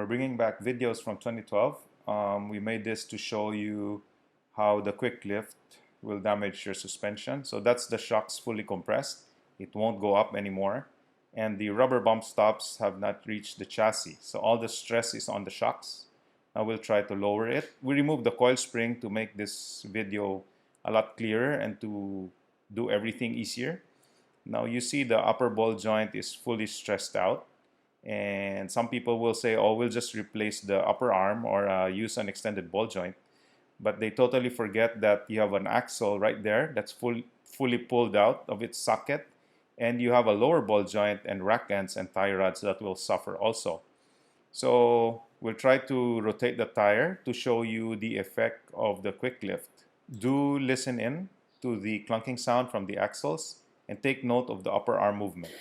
We're bringing back videos from 2012. We made this to show you how the Quicklift will damage your suspension. So that's the shocks fully compressed. It won't go up anymore. And the rubber bump stops have not reached the chassis. So all the stress is on the shocks. Now we'll try to lower it. We removed the coil spring to make this video a lot clearer and to do everything easier. Now you see the upper ball joint is fully stressed out. And some people will say, oh, we'll just replace the upper arm or use an extended ball joint. But they totally forget that you have an axle right there that's fully pulled out of its socket. And you have a lower ball joint and rack ends and tie rods that will suffer also. So we'll try to rotate the tire to show you the effect of the Quicklift. Do listen in to the clunking sound from the axles and take note of the upper arm movement.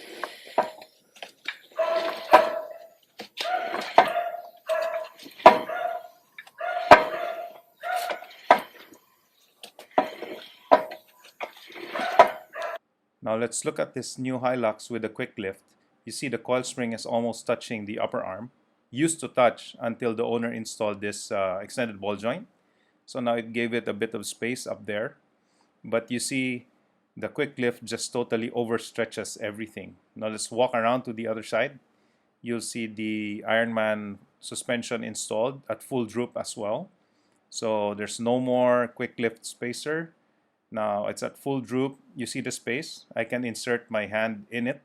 Now let's look at this new Hilux with the Quicklift. You see the coil spring is almost touching the upper arm. Used to touch until the owner installed this extended ball joint. So now it gave it a bit of space up there. But you see the Quicklift just totally overstretches everything. Now let's walk around to the other side. You'll see the Ironman suspension installed at full droop as well. So there's no more Quicklift spacer. Now it's at full droop. You see the space. I can insert my hand in it.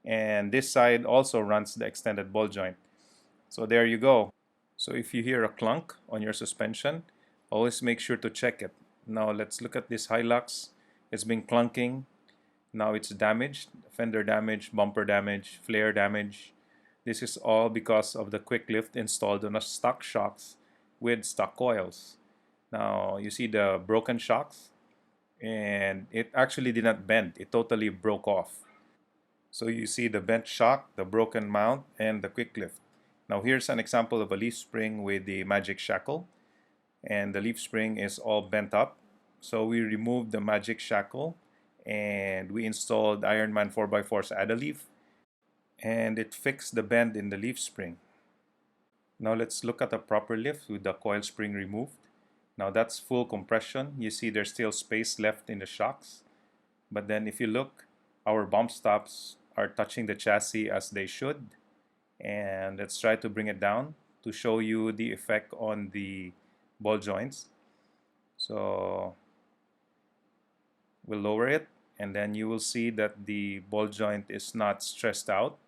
And this side also runs the extended ball joint. So there you go. So if you hear a clunk on your suspension, always make sure to check it. Now let's look at this Hilux. It's been clunking. Now it's damaged. Fender damage, bumper damage, flare damage. This is all because of the Quicklift installed on a stock shocks with stock coils. Now you see the broken shocks. And it actually did not bend. It totally broke off. So you see the bent shock, the broken mount, and the Quicklift. Now here's an example of a leaf spring with the magic shackle. And the leaf spring is all bent up. So we removed the magic shackle and we installed Ironman 4x4's add-a leaf. And it fixed the bend in the leaf spring. Now let's look at a proper lift with the coil spring removed. Now that's full compression. You see there's still space left in the shocks. But then if you look, our bump stops are touching the chassis as they should. And let's try to bring it down to show you the effect on the ball joints. So we'll lower it and then you will see that the ball joint is not stressed out.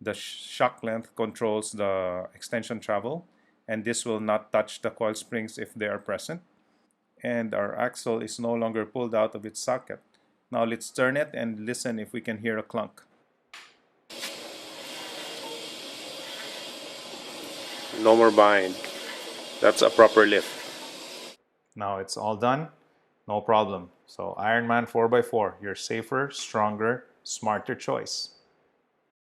The shock length controls the extension travel. And this will not touch the coil springs if they are present. And our axle is no longer pulled out of its socket. Now let's turn it and listen if we can hear a clunk. No more bind. That's a proper lift. Now it's all done. No problem. So Ironman 4x4, your safer, stronger, smarter choice.